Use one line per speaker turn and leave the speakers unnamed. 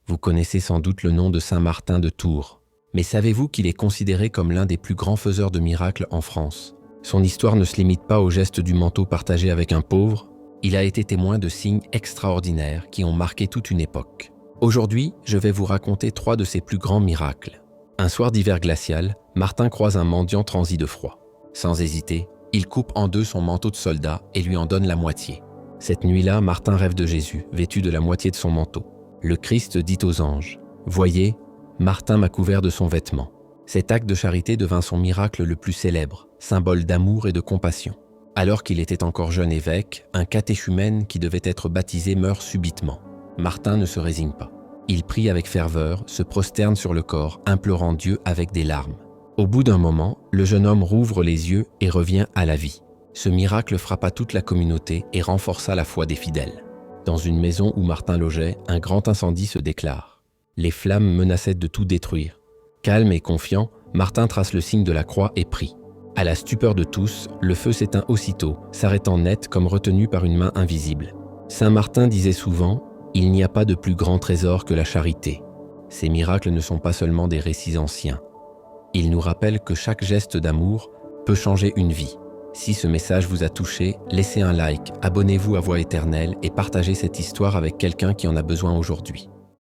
Vous connaissez sans doute le nom de Saint Martin de Tours. Mais savez-vous qu'il est considéré comme l'un des plus grands faiseurs de miracles en France? Son histoire ne se limite pas au geste du manteau partagé avec un pauvre. Il a été témoin de signes extraordinaires qui ont marqué toute une époque. Aujourd'hui, je vais vous raconter 3 de ses plus grands miracles. Un soir d'hiver glacial, Martin croise un mendiant transi de froid. Sans hésiter, il coupe en 2 son manteau de soldat et lui en donne la moitié. Cette nuit-là, Martin rêve de Jésus, vêtu de la moitié de son manteau. Le Christ dit aux anges « Voyez, Martin m'a couvert de son vêtement ». Cet acte de charité devint son miracle le plus célèbre, symbole d'amour et de compassion. Alors qu'il était encore jeune évêque, un catéchumène qui devait être baptisé meurt subitement. Martin ne se résigne pas. Il prie avec ferveur, se prosterne sur le corps, implorant Dieu avec des larmes. Au bout d'un moment, le jeune homme rouvre les yeux et revient à la vie. Ce miracle frappa toute la communauté et renforça la foi des fidèles. Dans une maison où Martin logeait, un grand incendie se déclare. Les flammes menaçaient de tout détruire. Calme et confiant, Martin trace le signe de la croix et prie. À la stupeur de tous, le feu s'éteint aussitôt, s'arrêtant net comme retenu par une main invisible. Saint Martin disait souvent « Il n'y a pas de plus grand trésor que la charité ». Ces miracles ne sont pas seulement des récits anciens. Ils nous rappellent que chaque geste d'amour peut changer une vie. Si ce message vous a touché, laissez un like, abonnez-vous à Voix Éternelle et partagez cette histoire avec quelqu'un qui en a besoin aujourd'hui.